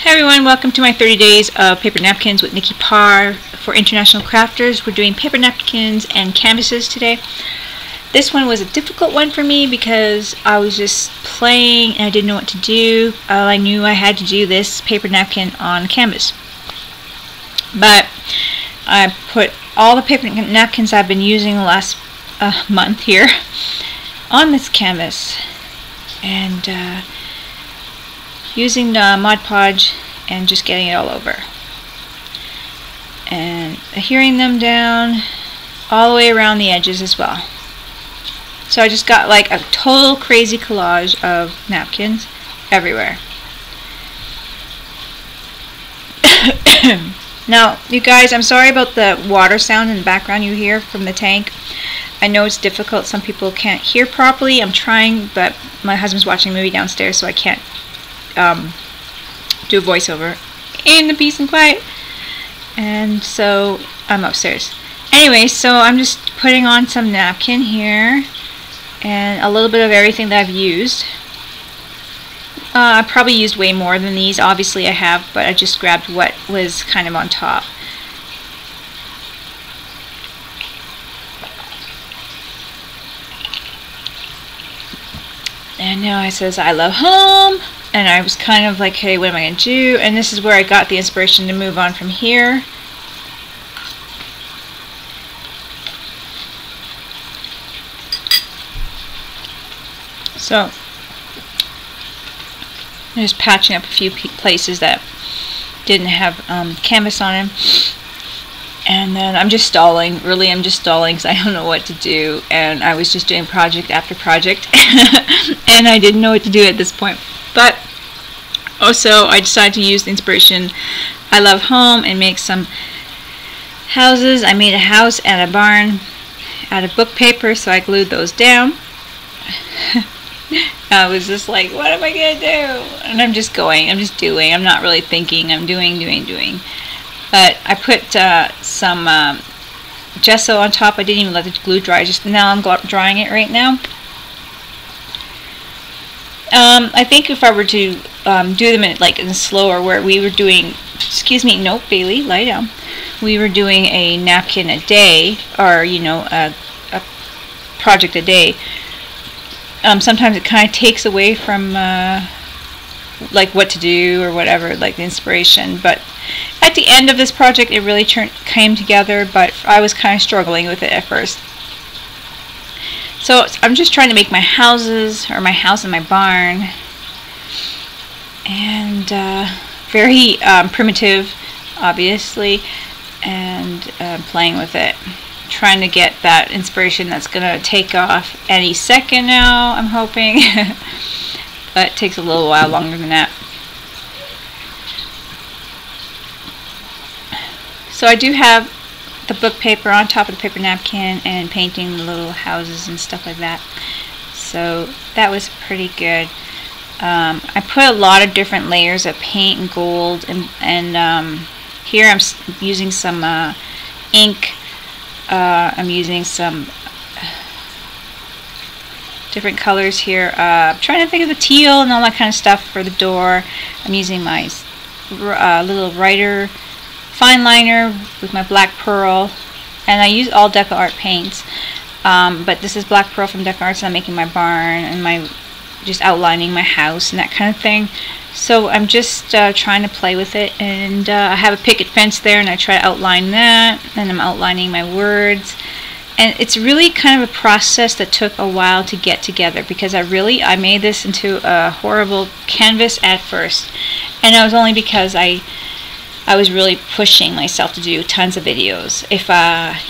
Hey everyone, welcome to my 30 days of paper napkins with Nikki Parr for International Crafters. We're doing paper napkins and canvases today. This one was a difficult one for me because I was just playing and I didn't know what to do. All I knew I had to do this paper napkin on canvas. But I put all the paper napkins I've been using the last month here on this canvas and using the Mod Podge and just getting it all over and adhering them down all the way around the edges as well. So I just got like a total crazy collage of napkins everywhere. Now you guys, I'm sorry about the water sound in the background you hear from the tank. I know it's difficult, some people can't hear properly. I'm trying, but my husband's watching a movie downstairs, so I can't do a voiceover in the peace and quiet, and so I'm upstairs. Anyway, so I'm just putting on some napkin here and a little bit of everything that I've used. I probably used way more than these, obviously I have, but I just grabbed what was kind of on top. And now it says I love home. And I was kind of like, hey, what am I going to do? And this is where I got the inspiration to move on from here. So, I'm just patching up a few places that didn't have canvas on them. And then I'm just stalling. Really, I'm just stalling because I don't know what to do. And I was just doing project after project. And I didn't know what to do at this point. But also, I decided to use the inspiration I love home and make some houses. I made a house and a barn out of book paper, so I glued those down. I was just like, what am I going to do? And I'm just going, I'm just doing. I'm not really thinking, I'm doing. But I put some gesso on top. I didn't even let the glue dry. Just now I'm drying it right now. I think if I were to do them in slower, where we were doing, excuse me, no, Bailey, lie down. We were doing a napkin a day, or you know, a project a day. Sometimes it kind of takes away from like what to do or whatever, like the inspiration. But at the end of this project, it really came together. But I was kind of struggling with it at first. So I'm just trying to make my houses, or my house and my barn, and very primitive, obviously, and playing with it, trying to get that inspiration that's going to take off any second now, I'm hoping, but it takes a little while longer than that. So I do have the book paper on top of the paper napkin and painting the little houses and stuff like that. So that was pretty good. I put a lot of different layers of paint and gold, and here I'm using some ink. I'm using some different colors here. I'm trying to think of the teal and all that kind of stuff for the door. I'm using my little writer fine liner with my black pearl, and I use all DecoArts paints, but this is black pearl from DecoArts, and I'm making my barn and just outlining my house and that kind of thing. So I'm just trying to play with it, and I have a picket fence there, and I try to outline that, and I'm outlining my words, and it's really kind of a process that took a while to get together, because I made this into a horrible canvas at first, and it was only because I was really pushing myself to do tons of videos. If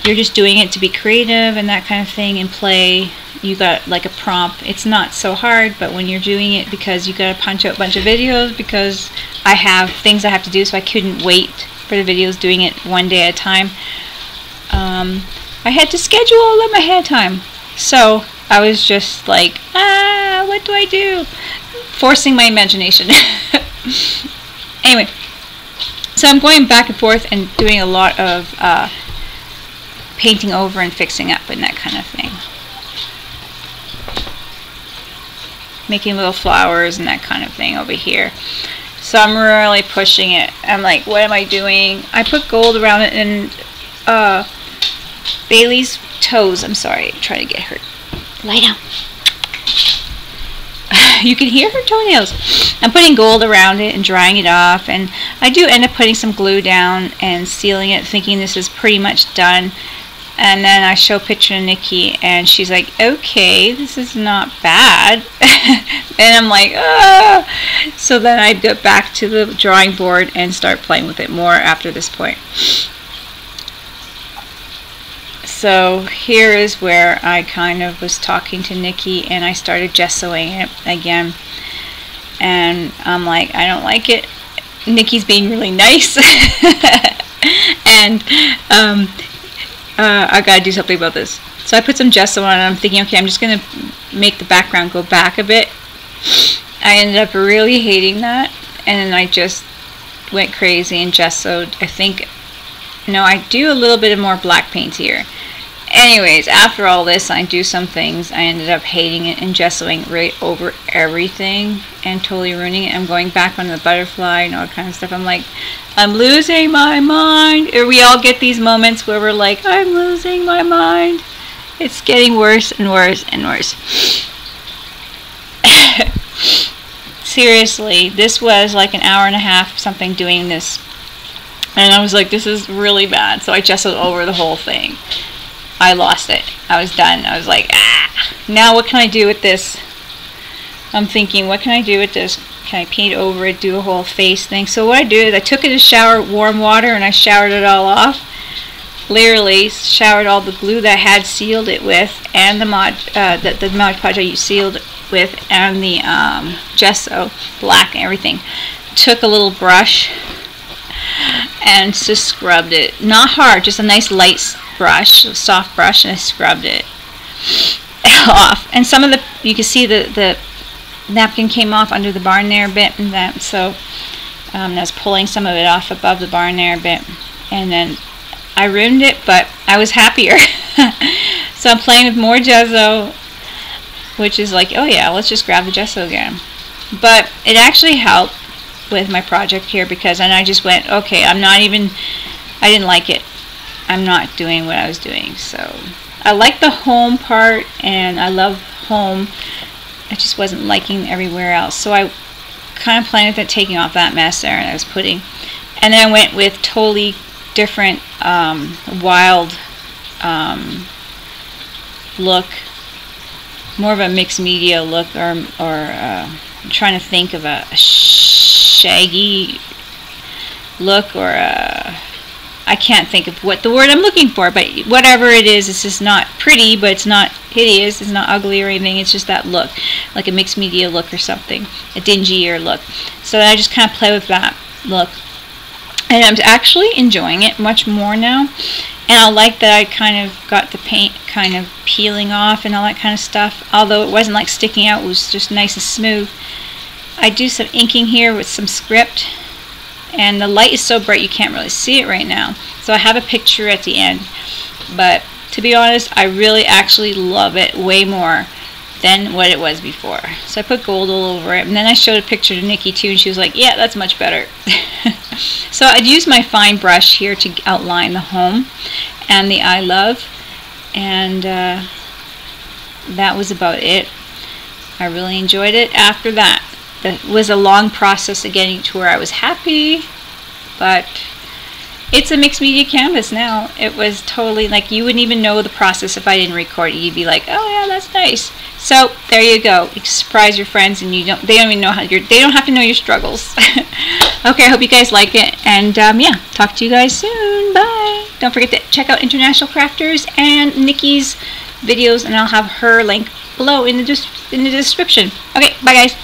you're just doing it to be creative and that kind of thing and play, you got like a prompt, it's not so hard. But when you're doing it because you got to punch out a bunch of videos, because I have things I have to do, so I couldn't wait for the videos, doing it one day at a time, I had to schedule all of them ahead of time. So I was just like, what do I do? Forcing my imagination. Anyway, so I'm going back and forth and doing a lot of painting over and fixing up and that kind of thing. Making little flowers and that kind of thing over here. So I'm really pushing it. I'm like, what am I doing? I put gold around it and Bailey's toes. I'm sorry, trying to get her. Lie down. You can hear her toenails. I'm putting gold around it and drying it off, and I do end up putting some glue down and sealing it, thinking this is pretty much done. And then I show a picture to Nikki, and she's like, okay, this is not bad. And I'm like, ah. So then I go back to the drawing board and start playing with it more after this point. So here is where I kind of was talking to Nikki, and I started gessoing it again. And I'm like, I don't like it. Nikki's being really nice. And I gotta do something about this. So I put some gesso on, and I'm thinking, okay, I'm just gonna make the background go back a bit. I ended up really hating that, and then I just went crazy and gessoed. I think, no, I do a little bit of more black paint here. Anyways, after all this, I do some things. I ended up hating it and gessoing right over everything and totally ruining it. I'm going back on the butterfly and all kind of stuff. I'm like, I'm losing my mind. Or we all get these moments where we're like, I'm losing my mind. It's getting worse and worse and worse. Seriously, this was like an hour and a half something doing this. And I was like, this is really bad. So I gessoed over the whole thing. I lost it. I was done. I was like, ah. Now what can I do with this? I'm thinking, what can I do with this? Can I paint over it, do a whole face thing? So what I do is I took it in shower, warm water, and I showered it all off. Literally showered all the glue that I had sealed it with, and the Mod Podge I sealed it with, and the gesso, black and everything. Took a little brush and just scrubbed it. Not hard, just a nice light brush, a soft brush, and I scrubbed it off. And some of the, you can see the napkin came off under the barn there a bit, and that, so I was pulling some of it off above the barn there a bit, and then I ruined it, but I was happier. So I'm playing with more gesso, which is like, oh yeah, let's just grab the gesso again. But it actually helped with my project here, because then I just went, okay, I didn't like it. I'm not doing what I was doing. So I like the home part, and I love home. I just wasn't liking everywhere else. So I kind of planned with taking off that mess there, and I was putting, and then I went with totally different wild look, more of a mixed media look, or I'm trying to think of a shaggy look, or I can't think of what the word I'm looking for, but whatever it is, it's just not pretty, but it's not hideous, it's not ugly or anything, it's just that look, like a mixed media look or something, a dingier look. So I just kind of play with that look, and I'm actually enjoying it much more now. And I like that I kind of got the paint kind of peeling off and all that kind of stuff, although it wasn't like sticking out, it was just nice and smooth. I do some inking here with some script, and the light is so bright you can't really see it right now, so I have a picture at the end. But to be honest, I really actually love it way more than what it was before. So I put gold all over it, and then I showed a picture to Nikki too, and she was like, yeah, that's much better. So I'd use my fine brush here to outline the home and the I love, and that was about it. I really enjoyed it. After that, it was a long process of getting to where I was happy, but it's a mixed media canvas now. It was totally like, you wouldn't even know the process if I didn't record it. You'd be like, oh yeah, that's nice. So there you go. You surprise your friends, and they don't even know how they don't have to know your struggles. Okay, I hope you guys like it, and yeah, talk to you guys soon. Bye. Don't forget to check out International Crafters and Nikki's videos, and I'll have her link below in the description. Okay, bye guys.